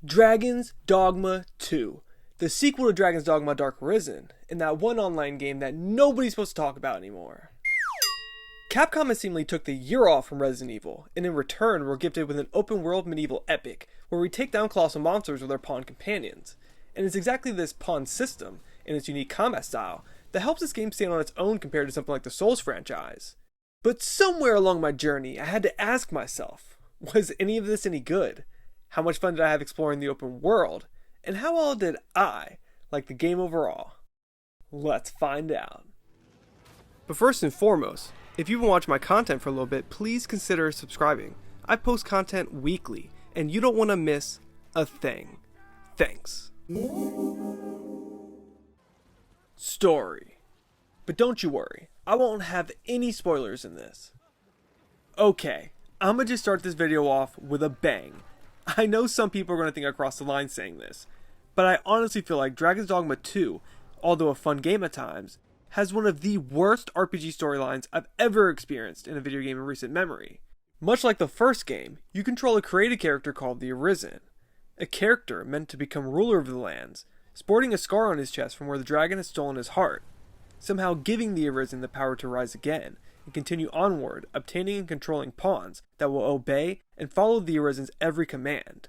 Dragon's Dogma 2, the sequel to Dragon's Dogma Dark Arisen, and that one online game that nobody's supposed to talk about anymore. Capcom seemingly took the year off from Resident Evil, and in return were gifted with an open-world medieval epic, where we take down colossal monsters with our pawn companions. And it's exactly this pawn system, and its unique combat style, that helps this game stand on its own compared to something like the Souls franchise. But somewhere along my journey, I had to ask myself, was any of this any good? How much fun did I have exploring the open world? And how well did I like the game overall? Let's find out. But first and foremost, if you've been watching my content for a little bit, please consider subscribing. I post content weekly, and you don't want to miss a thing. Thanks. Story. But don't you worry, I won't have any spoilers in this. Okay, I'm gonna just start this video off with a bang. I know some people are gonna think I crossed the line saying this, but I honestly feel like Dragon's Dogma 2, although a fun game at times, has one of the worst RPG storylines I've ever experienced in a video game in recent memory. Much like the first game, you control a created character called the Arisen, a character meant to become ruler of the lands, sporting a scar on his chest from where the dragon has stolen his heart, somehow giving the Arisen the power to rise again and continue onward, obtaining and controlling pawns that will obey and follow the Arisen's every command.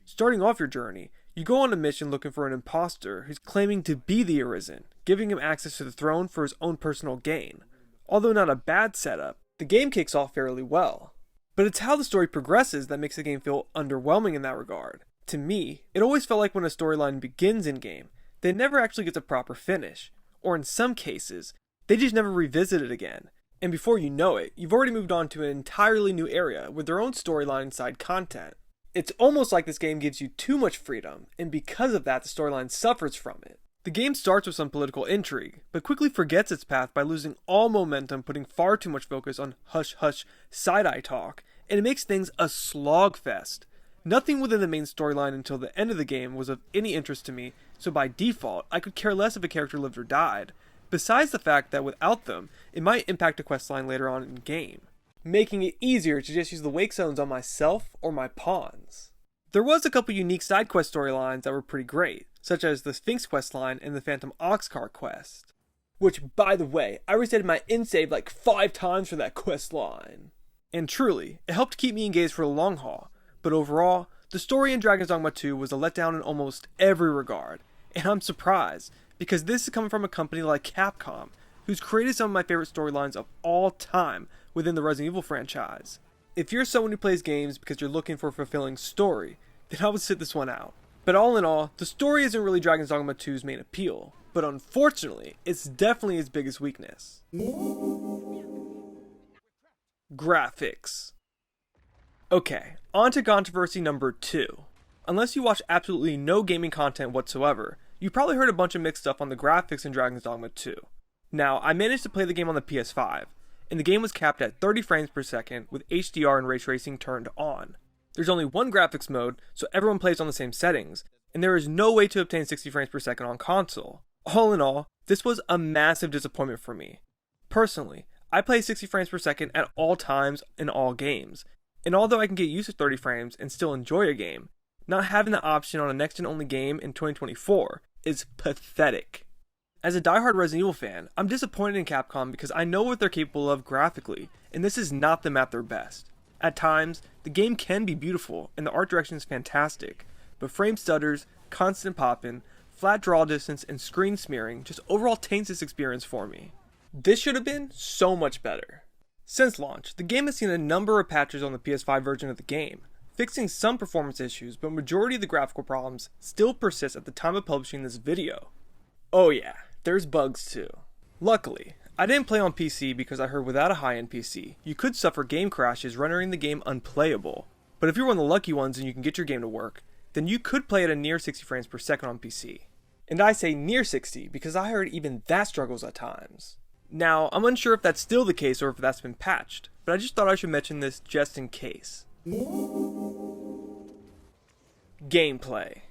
Starting off your journey, you go on a mission looking for an imposter who's claiming to be the Arisen, giving him access to the throne for his own personal gain. Although not a bad setup, the game kicks off fairly well. But it's how the story progresses that makes the game feel underwhelming in that regard. To me, it always felt like when a storyline begins in-game, they never actually gets a proper finish, or in some cases, they just never revisit it again. And before you know it, you've already moved on to an entirely new area with their own storyline and side content. It's almost like this game gives you too much freedom, and because of that the storyline suffers from it. The game starts with some political intrigue, but quickly forgets its path by losing all momentum, putting far too much focus on hush-hush side-eye talk, and it makes things a slogfest. Nothing within the main storyline until the end of the game was of any interest to me, so by default, I could care less if a character lived or died, besides the fact that without them, it might impact a questline later on in game, making it easier to just use the wake zones on myself or my pawns. There was a couple unique side quest storylines that were pretty great, such as the Sphinx questline and the Phantom Oxcar quest. Which, by the way, I resetted my in-save like 5 times for that questline. And truly, it helped keep me engaged for the long haul, but overall, the story in Dragon's Dogma 2 was a letdown in almost every regard, and I'm surprised, because this is coming from a company like Capcom, who's created some of my favorite storylines of all time within the Resident Evil franchise. If you're someone who plays games because you're looking for a fulfilling story, then I would sit this one out. But all in all, the story isn't really Dragon's Dogma 2's main appeal, but unfortunately, it's definitely its biggest weakness. Graphics. Okay, on to controversy number 2. Unless you watch absolutely no gaming content whatsoever, you probably heard a bunch of mixed stuff on the graphics in Dragon's Dogma 2. Now, I managed to play the game on the PS5, and the game was capped at 30 frames per second with HDR and ray tracing turned on. There's only one graphics mode, so everyone plays on the same settings, and there is no way to obtain 60 frames per second on console. All in all, this was a massive disappointment for me. Personally, I play 60 frames per second at all times in all games, and although I can get used to 30 frames and still enjoy a game, not having the option on a next-gen only game in 2024 is pathetic. As a diehard Resident Evil fan, I'm disappointed in Capcom because I know what they're capable of graphically, and this is not them at their best. At times, the game can be beautiful and the art direction is fantastic, but frame stutters, constant popping, flat draw distance, and screen smearing just overall taints this experience for me. This should have been so much better. Since launch, the game has seen a number of patches on the PS5 version of the game, fixing some performance issues, but majority of the graphical problems still persist at the time of publishing this video. Oh yeah, there's bugs too. Luckily, I didn't play on PC because I heard without a high-end PC, you could suffer game crashes rendering the game unplayable. But if you're one of the lucky ones and you can get your game to work, then you could play at a near 60 frames per second on PC. And I say near 60 because I heard even that struggles at times. Now, I'm unsure if that's still the case or if that's been patched, but I just thought I should mention this just in case. Gameplay.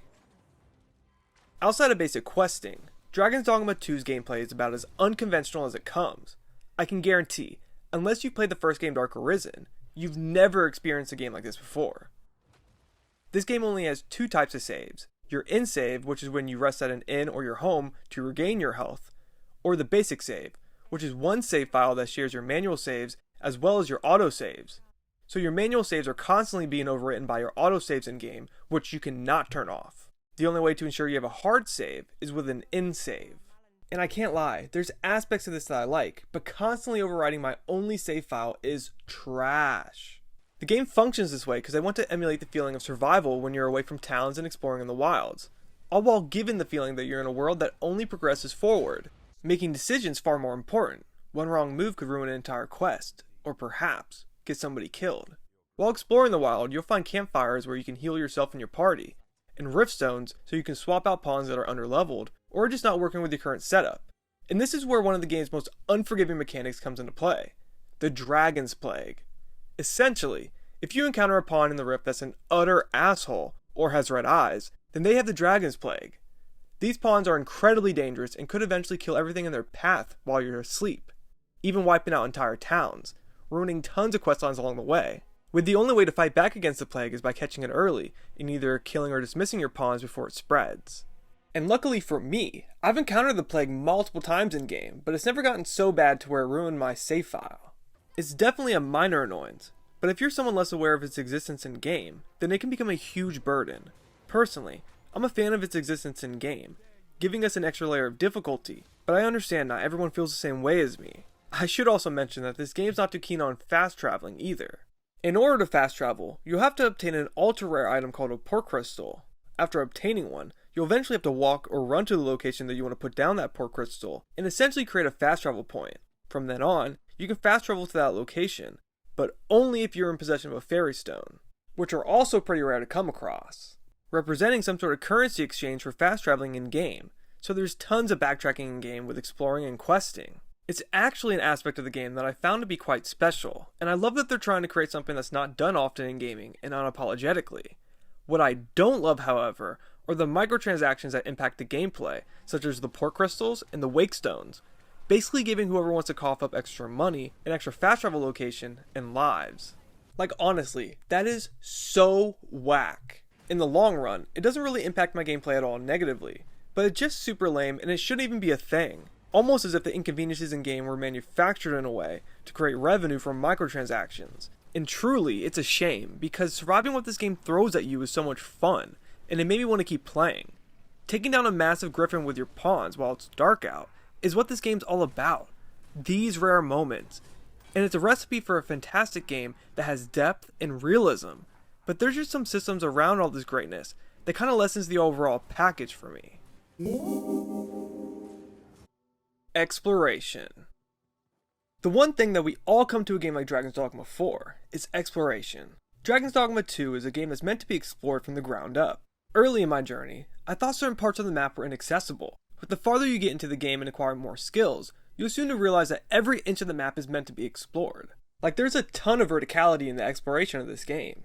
Outside of basic questing, Dragon's Dogma 2's gameplay is about as unconventional as it comes. I can guarantee, unless you've played the first game Dark Arisen, you've never experienced a game like this before. This game only has two types of saves: your in save, which is when you rest at an inn or your home to regain your health, or the basic save, which is one save file that shares your manual saves as well as your auto saves. So your manual saves are constantly being overwritten by your auto saves in game, which you cannot turn off. The only way to ensure you have a hard save is with an in save. And I can't lie, there's aspects of this that I like, but constantly overriding my only save file is trash. The game functions this way because I want to emulate the feeling of survival when you're away from towns and exploring in the wilds, all while giving the feeling that you're in a world that only progresses forward, making decisions far more important. One wrong move could ruin an entire quest, or perhaps get somebody killed. While exploring the wild, you'll find campfires where you can heal yourself and your party, and rift stones so you can swap out pawns that are underleveled or just not working with your current setup. And this is where one of the game's most unforgiving mechanics comes into play: the Dragon's Plague. Essentially, if you encounter a pawn in the rift that's an utter asshole or has red eyes, then they have the Dragon's Plague. These pawns are incredibly dangerous and could eventually kill everything in their path while you're asleep, even wiping out entire towns, ruining tons of questlines along the way. With the only way to fight back against the plague is by catching it early and either killing or dismissing your pawns before it spreads. And luckily for me, I've encountered the plague multiple times in game, but it's never gotten so bad to where it ruined my save file. It's definitely a minor annoyance, but if you're someone less aware of its existence in game, then it can become a huge burden. Personally, I'm a fan of its existence in game, giving us an extra layer of difficulty, but I understand not everyone feels the same way as me. I should also mention that this game's not too keen on fast traveling either. In order to fast travel, you'll have to obtain an ultra rare item called a pork crystal. After obtaining one, you'll eventually have to walk or run to the location that you want to put down that pork crystal, and essentially create a fast travel point. From then on, you can fast travel to that location, but only if you're in possession of a fairy stone, which are also pretty rare to come across, representing some sort of currency exchange for fast traveling in game. So there's tons of backtracking in game with exploring and questing. It's actually an aspect of the game that I found to be quite special, and I love that they're trying to create something that's not done often in gaming and unapologetically. What I don't love, however, are the microtransactions that impact the gameplay, such as the pork crystals and the wake stones, basically giving whoever wants to cough up extra money an extra fast travel location and lives. Like honestly, that is so whack. In the long run, it doesn't really impact my gameplay at all negatively, but it's just super lame and it shouldn't even be a thing. Almost as if the inconveniences in game were manufactured in a way to create revenue from microtransactions. And truly, it's a shame, because surviving what this game throws at you is so much fun, and it made me want to keep playing. Taking down a massive griffin with your pawns while it's dark out is what this game's all about. These rare moments. And it's a recipe for a fantastic game that has depth and realism. But there's just some systems around all this greatness that kind of lessens the overall package for me. Exploration. The one thing that we all come to a game like Dragon's Dogma for is exploration. Dragon's Dogma 2 is a game that's meant to be explored from the ground up. Early in my journey, I thought certain parts of the map were inaccessible, but the farther you get into the game and acquire more skills, you'll soon to realize that every inch of the map is meant to be explored. Like, there's a ton of verticality in the exploration of this game.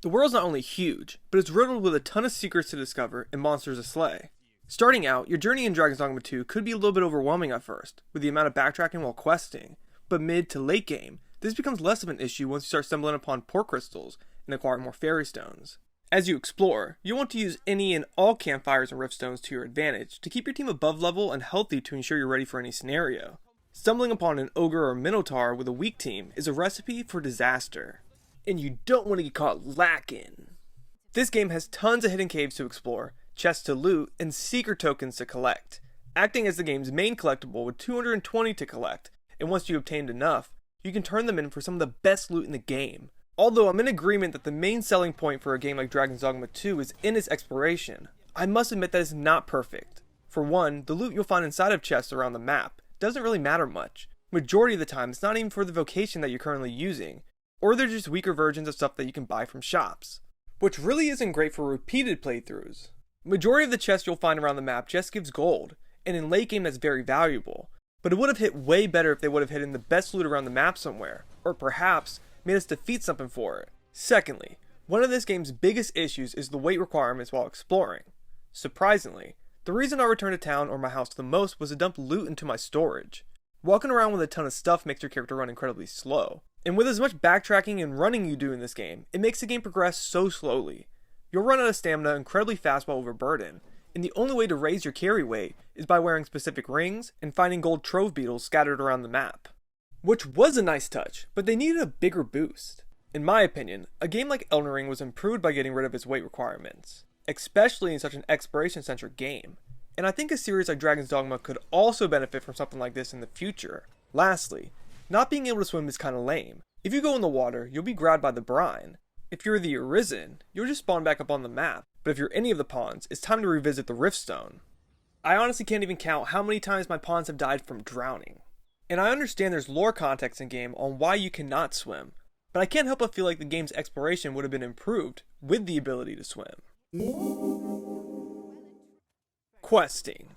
The world's not only huge, but it's riddled with a ton of secrets to discover and monsters to slay. Starting out, your journey in Dragon's Dogma 2 could be a little bit overwhelming at first, with the amount of backtracking while questing, but mid to late game, this becomes less of an issue once you start stumbling upon pork crystals and acquire more fairy stones. As you explore, you'll want to use any and all campfires and rift stones to your advantage to keep your team above level and healthy to ensure you're ready for any scenario. Stumbling upon an ogre or minotaur with a weak team is a recipe for disaster. And you don't want to get caught lacking. This game has tons of hidden caves to explore, chests to loot, and secret tokens to collect, acting as the game's main collectible with 220 to collect, and once you obtained enough, you can turn them in for some of the best loot in the game. Although I'm in agreement that the main selling point for a game like Dragon's Dogma 2 is in its exploration, I must admit that it's not perfect. For one, the loot you'll find inside of chests around the map doesn't really matter much. Majority of the time, it's not even for the vocation that you're currently using, or they're just weaker versions of stuff that you can buy from shops, which really isn't great for repeated playthroughs. Majority of the chests you'll find around the map just gives gold, and in late game that's very valuable, but it would have hit way better if they would have hidden the best loot around the map somewhere, or perhaps made us defeat something for it. Secondly, one of this game's biggest issues is the weight requirements while exploring. Surprisingly, the reason I returned to town or my house the most was to dump loot into my storage. Walking around with a ton of stuff makes your character run incredibly slow, and with as much backtracking and running you do in this game, it makes the game progress so slowly. you'll run out of stamina incredibly fast while overburdened, and the only way to raise your carry weight is by wearing specific rings and finding gold trove beetles scattered around the map. Which was a nice touch, but they needed a bigger boost. In my opinion, a game like Elden Ring was improved by getting rid of its weight requirements, especially in such an exploration-centric game, and I think a series like Dragon's Dogma could also benefit from something like this in the future. Lastly, not being able to swim is kinda lame. If you go in the water, you'll be grabbed by the brine. If you're the Arisen, you'll just spawn back up on the map, but if you're any of the pawns, it's time to revisit the Riftstone. I honestly can't even count how many times my pawns have died from drowning. And I understand there's lore context in game on why you cannot swim, but I can't help but feel like the game's exploration would have been improved with the ability to swim. Questing.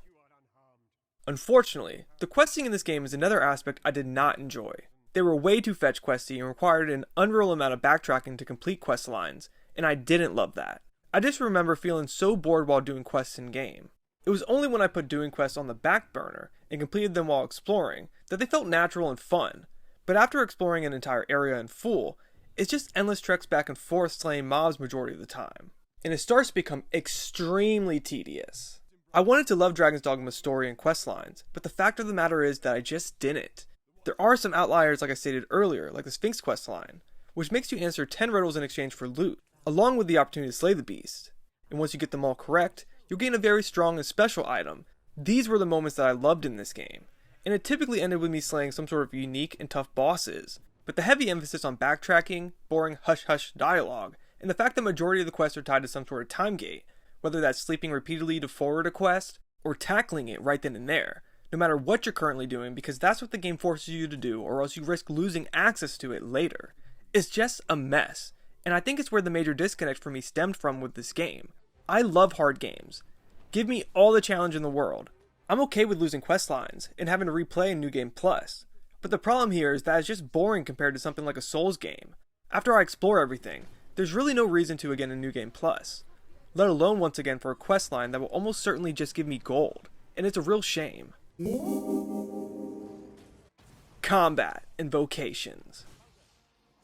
Unfortunately, the questing in this game is another aspect I did not enjoy. They were way too fetch questy and required an unreal amount of backtracking to complete quest lines, and I didn't love that. I just remember feeling so bored while doing quests in game. It was only when I put doing quests on the back burner and completed them while exploring that they felt natural and fun, but after exploring an entire area in full, it's just endless treks back and forth slaying mobs majority of the time, and it starts to become extremely tedious. I wanted to love Dragon's Dogma's story and quest lines, but the fact of the matter is that I just didn't. There are some outliers like I stated earlier, like the Sphinx quest line, which makes you answer 10 riddles in exchange for loot, along with the opportunity to slay the beast, and once you get them all correct, you'll gain a very strong and special item. These were the moments that I loved in this game, and it typically ended with me slaying some sort of unique and tough bosses, but the heavy emphasis on backtracking, boring hush-hush dialogue, and the fact that majority of the quests are tied to some sort of time gate, whether that's sleeping repeatedly to forward a quest, or tackling it right then and there, no matter what you're currently doing, because that's what the game forces you to do, or else you risk losing access to it later. It's just a mess, and I think it's where the major disconnect for me stemmed from with this game. I love hard games. Give me all the challenge in the world. I'm okay with losing quest lines and having to replay in New Game Plus, but the problem here is that it's just boring compared to something like a Souls game. After I explore everything, there's really no reason to again in New Game Plus, let alone once again for a quest line that will almost certainly just give me gold, and it's a real shame. Combat and Vocations.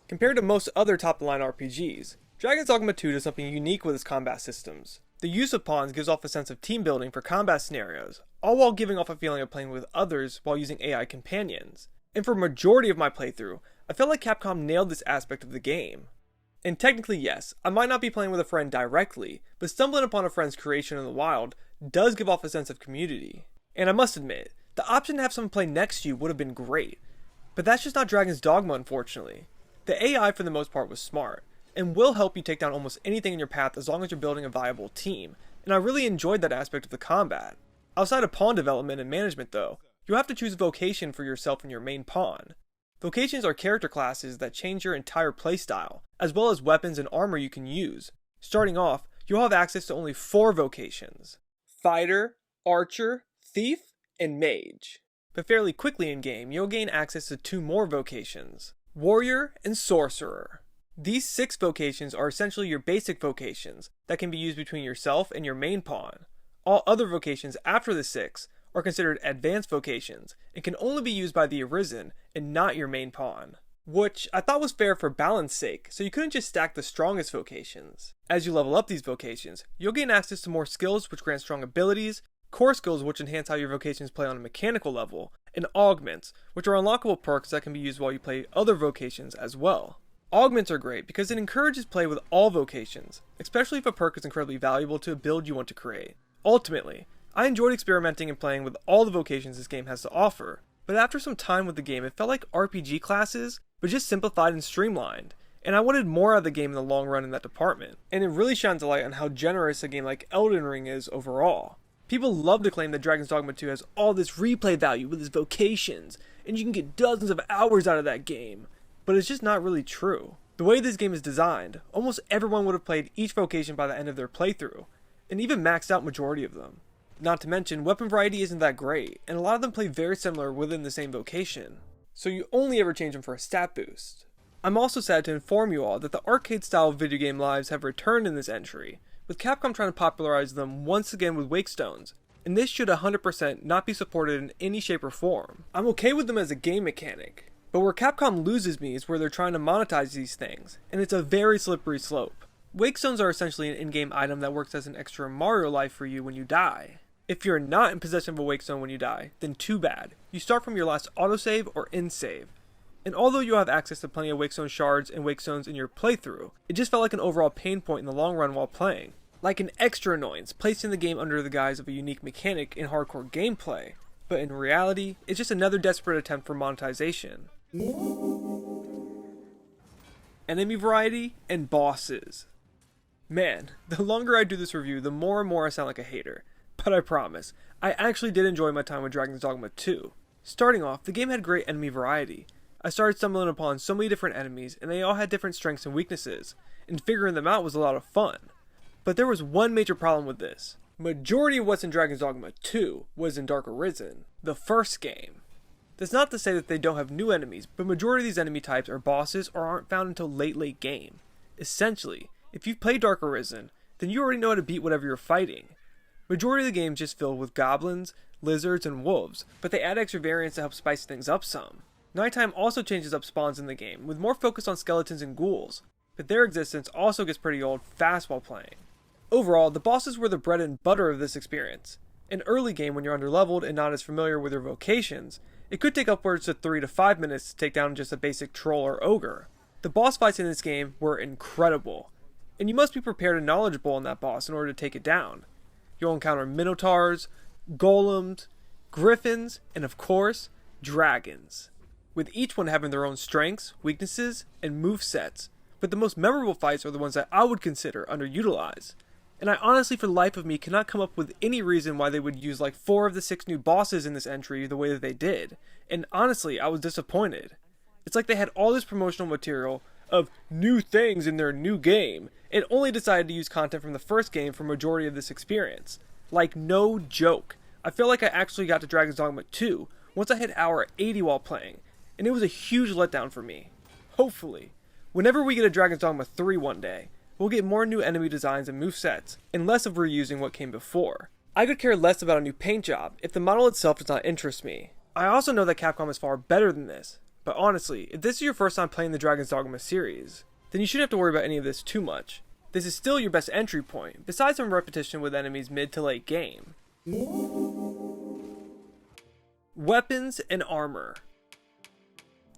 Compared to most other top-of-the-line RPGs, Dragon's Dogma 2 does something unique with its combat systems. The use of pawns gives off a sense of team building for combat scenarios, all while giving off a feeling of playing with others while using AI companions. And for a majority of my playthrough, I felt like Capcom nailed this aspect of the game. And technically yes, I might not be playing with a friend directly, but stumbling upon a friend's creation in the wild does give off a sense of community. And I must admit, the option to have someone play next to you would have been great, but that's just not Dragon's Dogma unfortunately. The AI for the most part was smart, and will help you take down almost anything in your path as long as you're building a viable team, and I really enjoyed that aspect of the combat. Outside of pawn development and management though, you'll have to choose a vocation for yourself and your main pawn. Vocations are character classes that change your entire playstyle, as well as weapons and armor you can use. Starting off, you'll have access to only 4 vocations: Fighter, Archer, Thief, and Mage. But fairly quickly in game, you'll gain access to 2 more vocations: Warrior and Sorcerer. These 6 vocations are essentially your basic vocations that can be used between yourself and your main pawn. All other vocations after the 6 are considered advanced vocations and can only be used by the Arisen and not your main pawn, which I thought was fair for balance sake, so you couldn't just stack the strongest vocations. As you level up these vocations, you'll gain access to more skills which grant strong abilities, core skills which enhance how your vocations play on a mechanical level, and augments, which are unlockable perks that can be used while you play other vocations as well. Augments are great because it encourages play with all vocations, especially if a perk is incredibly valuable to a build you want to create. Ultimately, I enjoyed experimenting and playing with all the vocations this game has to offer, but after some time with the game it felt like RPG classes, but just simplified and streamlined, and I wanted more out of the game in the long run in that department, and it really shines a light on how generous a game like Elden Ring is overall. People love to claim that Dragon's Dogma 2 has all this replay value with its vocations, and you can get dozens of hours out of that game, but it's just not really true. The way this game is designed, almost everyone would have played each vocation by the end of their playthrough, and even maxed out majority of them. Not to mention, weapon variety isn't that great, and a lot of them play very similar within the same vocation, so you only ever change them for a stat boost. I'm also sad to inform you all that the arcade style video game lives have returned in this entry, with Capcom trying to popularize them once again with Wakestones, and this should 100% not be supported in any shape or form. I'm okay with them as a game mechanic, but where Capcom loses me is where they're trying to monetize these things, and it's a very slippery slope. Wake stones are essentially an in-game item that works as an extra Mario life for you when you die. If you're not in possession of a wake stone when you die, then too bad. You start from your last autosave or end save. And although you'll have access to plenty of wake stone shards and wake stones in your playthrough, it just felt like an overall pain point in the long run while playing. Like an extra annoyance placed in the game under the guise of a unique mechanic in hardcore gameplay, but in reality, it's just another desperate attempt for monetization. Enemy variety and bosses. Man, the longer I do this review, the more and more I sound like a hater. But I promise, I actually did enjoy my time with Dragon's Dogma 2. Starting off, the game had great enemy variety. I started stumbling upon so many different enemies, and they all had different strengths and weaknesses, and figuring them out was a lot of fun. But there was one major problem with this. Majority of what's in Dragon's Dogma 2 was in Dark Arisen, the first game. That's not to say that they don't have new enemies, but majority of these enemy types are bosses or aren't found until late game. Essentially, if you've played Dark Arisen, then you already know how to beat whatever you're fighting. Majority of the game is just filled with goblins, lizards, and wolves, but they add extra variants to help spice things up some. Nighttime also changes up spawns in the game, with more focus on skeletons and ghouls, but their existence also gets pretty old fast while playing. Overall, the bosses were the bread and butter of this experience. In early game, when you're underleveled and not as familiar with your vocations, it could take upwards to 3 to 5 minutes to take down just a basic troll or ogre. The boss fights in this game were incredible, and you must be prepared and knowledgeable on that boss in order to take it down. You'll encounter minotaurs, golems, griffins, and of course, dragons, with each one having their own strengths, weaknesses, and movesets, but the most memorable fights are the ones that I would consider underutilized. And I honestly for the life of me cannot come up with any reason why they would use like 4 of the 6 new bosses in this entry the way that they did, and honestly I was disappointed. It's like they had all this promotional material of new things in their new game, and only decided to use content from the first game for majority of this experience. Like no joke. I feel like I actually got to Dragon's Dogma 2 once I hit hour 80 while playing, and it was a huge letdown for me. Hopefully, whenever we get a Dragon's Dogma 3 one day, we'll get more new enemy designs and movesets, and less of reusing what came before. I could care less about a new paint job if the model itself does not interest me. I also know that Capcom is far better than this, but honestly, if this is your first time playing the Dragon's Dogma series, then you shouldn't have to worry about any of this too much. This is still your best entry point, besides some repetition with enemies mid to late game. Weapons and armor.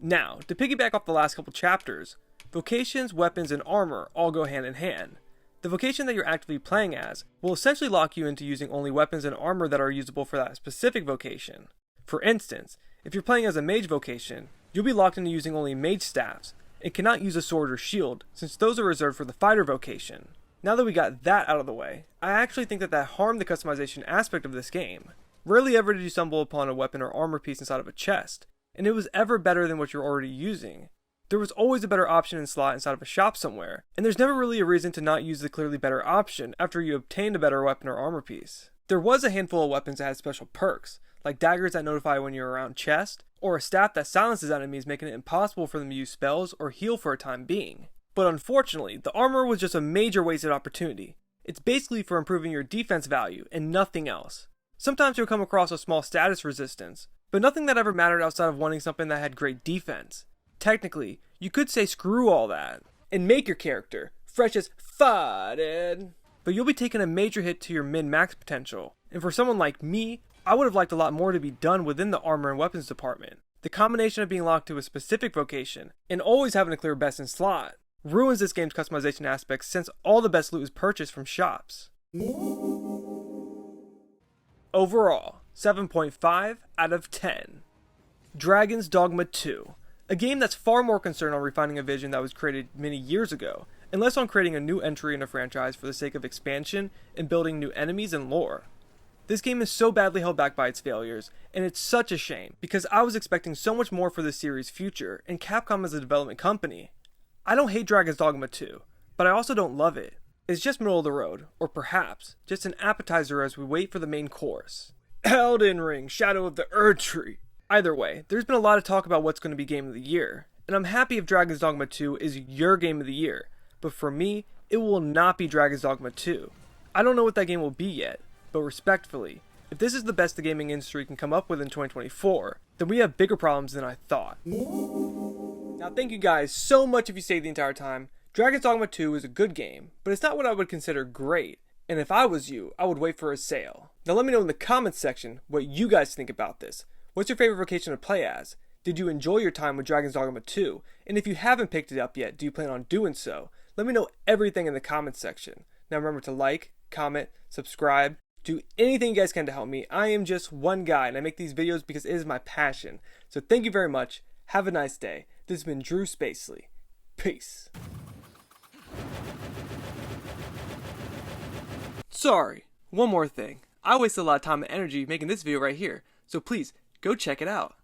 Now, to piggyback off the last couple chapters, vocations, weapons, and armor all go hand in hand. The vocation that you're actively playing as will essentially lock you into using only weapons and armor that are usable for that specific vocation. For instance, if you're playing as a mage vocation, you'll be locked into using only mage staffs, and cannot use a sword or shield, since those are reserved for the fighter vocation. Now that we got that out of the way, I actually think that harmed the customization aspect of this game. Rarely ever did you stumble upon a weapon or armor piece inside of a chest, and it was ever better than what you're already using. There was always a better option and slot inside of a shop somewhere, and there's never really a reason to not use the clearly better option after you obtained a better weapon or armor piece. There was a handful of weapons that had special perks, like daggers that notify when you're around chest, or a staff that silences enemies, making it impossible for them to use spells or heal for a time being. But unfortunately, the armor was just a major wasted opportunity. It's basically for improving your defense value and nothing else. Sometimes you'll come across a small status resistance, but nothing that ever mattered outside of wanting something that had great defense. Technically, you could say screw all that, and make your character fresh as fudded. But you'll be taking a major hit to your min-max potential, and for someone like me, I would have liked a lot more to be done within the armor and weapons department. The combination of being locked to a specific vocation, and always having a clear best in slot, ruins this game's customization aspects since all the best loot is purchased from shops. Overall, 7.5 out of 10. Dragon's Dogma 2. A game that's far more concerned on refining a vision that was created many years ago, and less on creating a new entry in a franchise for the sake of expansion and building new enemies and lore. This game is so badly held back by its failures, and it's such a shame, because I was expecting so much more for this series' future, and Capcom as a development company. I don't hate Dragon's Dogma 2, but I also don't love it. It's just middle of the road, or perhaps, just an appetizer as we wait for the main course. Elden Ring, Shadow of the Erdtree. Either way, there's been a lot of talk about what's going to be Game of the Year, and I'm happy if Dragon's Dogma 2 is your Game of the Year, but for me, it will not be Dragon's Dogma 2. I don't know what that game will be yet, but respectfully, if this is the best the gaming industry can come up with in 2024, then we have bigger problems than I thought. Now thank you guys so much if you stayed the entire time. Dragon's Dogma 2 is a good game, but it's not what I would consider great. And if I was you, I would wait for a sale. Now let me know in the comments section what you guys think about this. What's your favorite vocation to play as? Did you enjoy your time with Dragon's Dogma 2? And if you haven't picked it up yet, do you plan on doing so? Let me know everything in the comments section. Now remember to like, comment, subscribe, do anything you guys can to help me. I am just one guy and I make these videos because it is my passion. So thank you very much. Have a nice day. This has been Drew Spacely. Peace. Sorry, one more thing. I wasted a lot of time and energy making this video right here, so please go check it out.